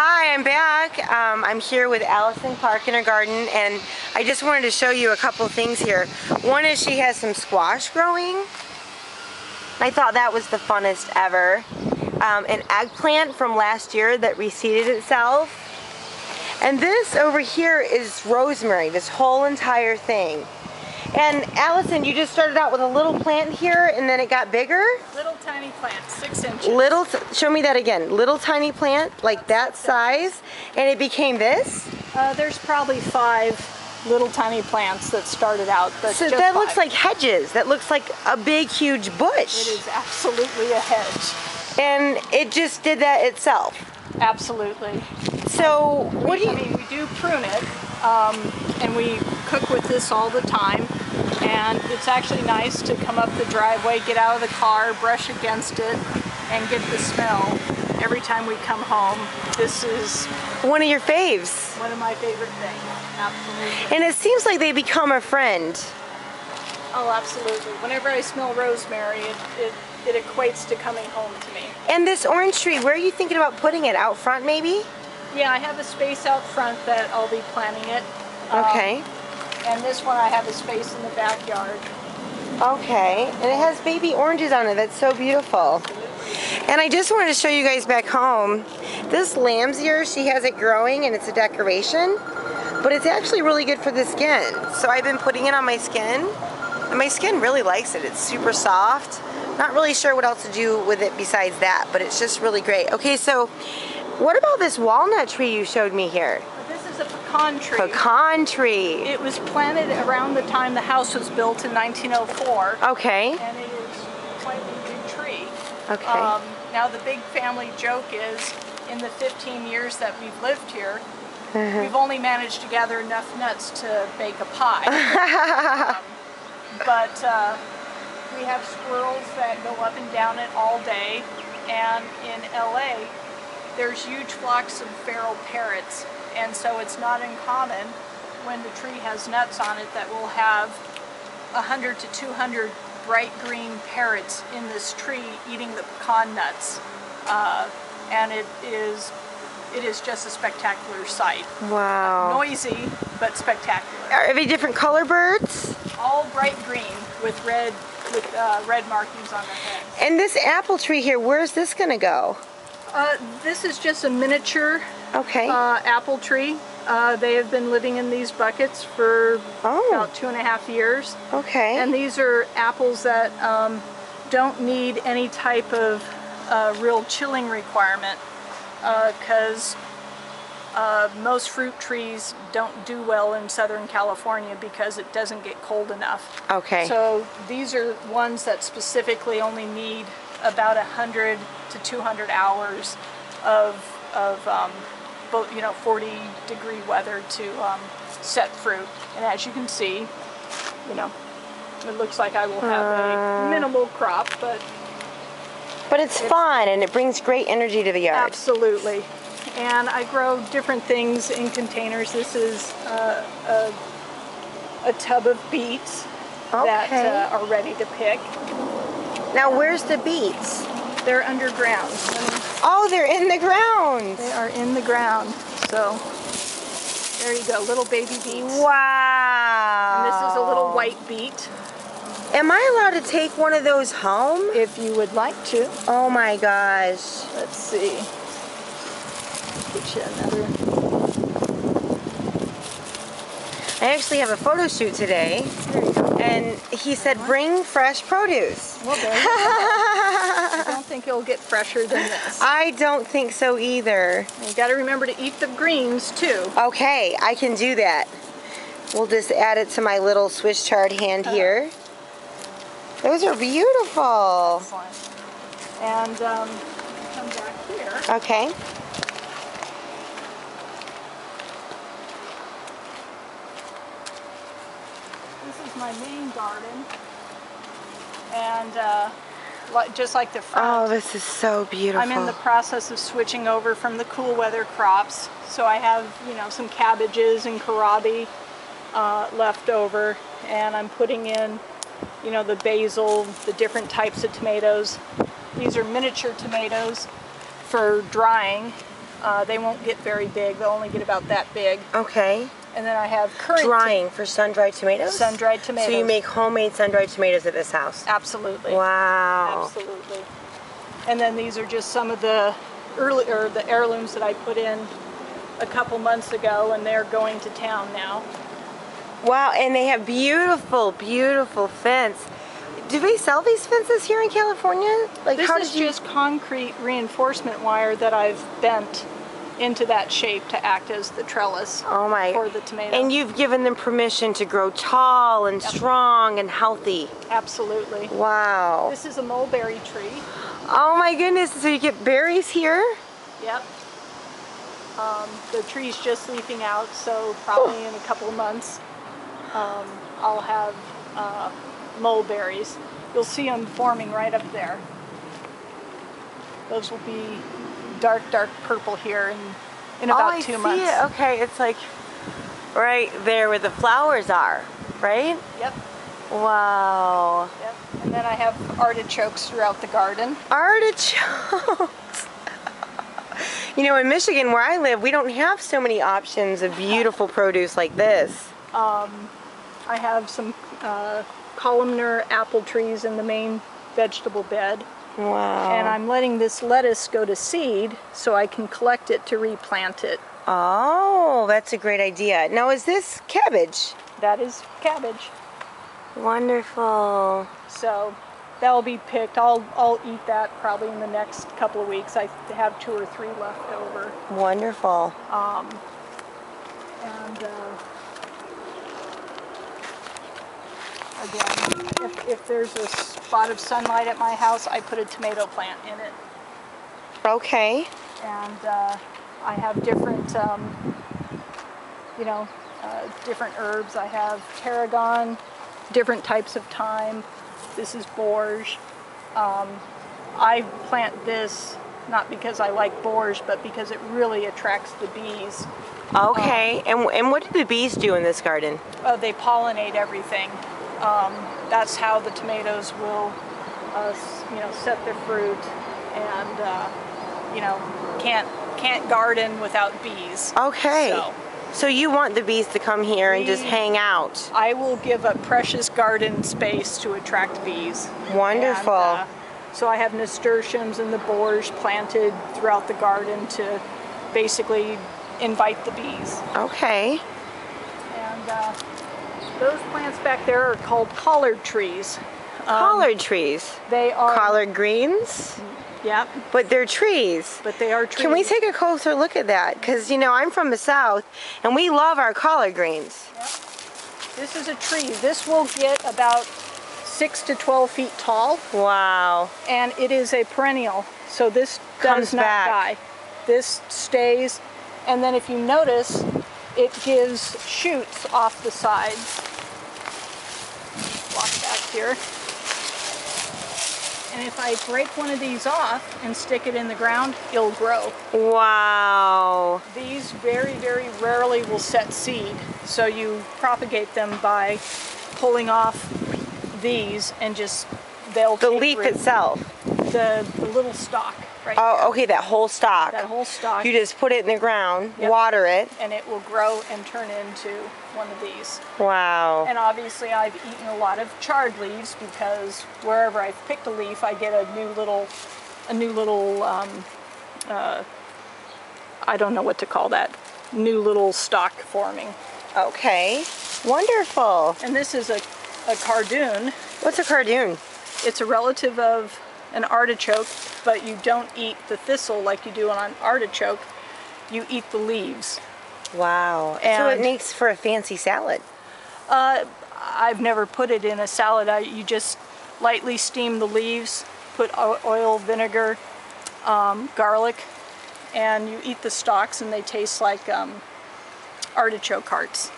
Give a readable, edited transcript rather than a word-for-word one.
Hi, I'm back. I'm here with Allison Clark in her garden, and I just wanted to show you a couple things here. One is she has some squash growing. I thought that was the funnest ever. An eggplant from last year that reseeded itself. And this over here is rosemary, this whole entire thing. And Allison, you just started out with a little plant here and then it got bigger? Little tiny plant, 6 inches. Show me that again. Little tiny plant, like that size, and it became this? There's probably 5 little tiny plants that started out. But so that looks like hedges. That looks like a big, huge bush. It is absolutely a hedge. And it just did that itself? Absolutely. So what do you... I mean, we do prune it, and we cook with this all the time. And it's actually nice to come up the driveway, get out of the car, brush against it, and get the smell every time we come home. This is one of your faves. One of my favorite things, absolutely. And it seems like they become a friend. Oh, absolutely. Whenever I smell rosemary, it equates to coming home to me. And this orange tree, where are you thinking about putting it? Out front, maybe? Yeah, I have a space out front that I'll be planting it. Okay. And this one I have a space in the backyard. Okay, and it has baby oranges on it. That's so beautiful. And I just wanted to show you guys back home. This lamb's ear, she has it growing and it's a decoration, but it's actually really good for the skin. So I've been putting it on my skin, and my skin really likes it. It's super soft. Not really sure what else to do with it besides that, but it's just really great. Okay, so what about this walnut tree you showed me here? This is a pecan tree. Pecan tree. It was planted around the time the house was built in 1904. Okay. And it is quite a big tree. Okay. Now the big family joke is, in the 15 years that we've lived here, we've only managed to gather enough nuts to bake a pie. But we have squirrels that go up and down it all day, and in LA there's huge flocks of feral parrots, and so it's not uncommon when the tree has nuts on it that we'll have 100 to 200 bright green parrots in this tree eating the pecan nuts, and it is just a spectacular sight. Wow. Noisy, but spectacular. Are they different color birds? All bright green with red markings on their heads. And this apple tree here, where's this gonna go? This is just a miniature apple tree. They have been living in these buckets for about 2.5 years. Okay. And these are apples that don't need any type of real chilling requirement, because most fruit trees don't do well in Southern California because it doesn't get cold enough. Okay. So these are ones that specifically only need about 100 to 200 hours of 40-degree weather to set fruit. And as you can see, it looks like I will have a minimal crop, but it's fun and it brings great energy to the yard. Absolutely. And I grow different things in containers. This is a tub of beets that are ready to pick. Now where's the beets? They're underground. Oh, they're in the ground. They are in the ground. So there you go, little baby beets. Wow. And this is a little white beet. Am I allowed to take one of those home? If you would like to. Oh my gosh. Let's see. Get you another. I actually have a photo shoot today. There you go. And he said, bring fresh produce. Well, there you go. I don't think it'll get fresher than this. I don't think so either. You got to remember to eat the greens too. Okay, I can do that. We'll just add it to my little Swiss chard hand here. Those are beautiful. Excellent. And come back here. Okay. This is my main garden, and just like the front. Oh, this is so beautiful. I'm in the process of switching over from the cool weather crops, so I have some cabbages and kohlrabi left over, and I'm putting in the basil, the different types of tomatoes. These are miniature tomatoes for drying, They won't get very big. They'll only get about that big. Okay. And then I have currant. Drying for sun-dried tomatoes? Sun-dried tomatoes. So you make homemade sun-dried tomatoes at this house? Absolutely. Wow. Absolutely. And then these are just some of the the heirlooms that I put in a couple months ago, and they're going to town now. Wow, and they have beautiful, beautiful fence. Do they sell these fences here in California? Like, This how is did you... just concrete reinforcement wire that I've bent into that shape to act as the trellis Oh my. for the tomato. And you've given them permission to grow tall and strong and healthy. Absolutely. Wow. This is a mulberry tree. Oh my goodness, so you get berries here? Yep. The tree's just leafing out, so probably in a couple of months I'll have mulberries. You'll see them forming right up there. Those will be dark, dark purple here in about 2 months. It. Okay, it's like right there where the flowers are, right? Yep. Wow. Yep. And then I have artichokes throughout the garden. Artichokes. You know, in Michigan where I live, we don't have so many options of beautiful produce like this. I have some columnar apple trees in the main vegetable bed. Wow. And I'm letting this lettuce go to seed so I can collect it to replant it. Oh, that's a great idea. Now, is this cabbage? That is cabbage. Wonderful. So that'll be picked. I'll eat that probably in the next couple of weeks. I have 2 or 3 left over. Wonderful. And again, if there's a spot of sunlight at my house, I put a tomato plant in it. Okay. And I have different, different herbs. I have tarragon, different types of thyme. This is borage. I plant this not because I like borage, but because it really attracts the bees. Okay. And what do the bees do in this garden? They pollinate everything. That's how the tomatoes will, set their fruit, and can't garden without bees. Okay. So you want the bees to come here and just hang out. I will give up precious garden space to attract bees. Wonderful. And, so I have nasturtiums and the borage planted throughout the garden to basically invite the bees. Okay. And those plants back there are called collard trees. Collard trees. They are collard greens. Yep. But they're trees. But they are trees. Can we take a closer look at that? Because, I'm from the South, and we love our collard greens. Yep. This is a tree. This will get about 6 to 12 feet tall. Wow. And it is a perennial, so this does not die. This stays, and then if you notice, it gives shoots off the sides. Walk back here. And if I break one of these off and stick it in the ground, it'll grow. Wow. These very, very rarely will set seed, so you propagate them by pulling off these and they'll the leaf itself. The little stalk right Oh, there. okay, that whole stalk. That whole stalk. You just put it in the ground, Yep. water it. And it will grow and turn into one of these. Wow. And obviously I've eaten a lot of charred leaves because wherever I've picked a leaf, I get a new little I don't know what to call that, new little stalk forming. Okay, wonderful. And this is a cardoon. What's a cardoon? It's a relative of an artichoke, but you don't eat the thistle like you do on an artichoke. You eat the leaves. Wow. So it makes for a fancy salad. I've never put it in a salad. You just lightly steam the leaves, put oil, vinegar, garlic, and you eat the stalks, and they taste like artichoke hearts.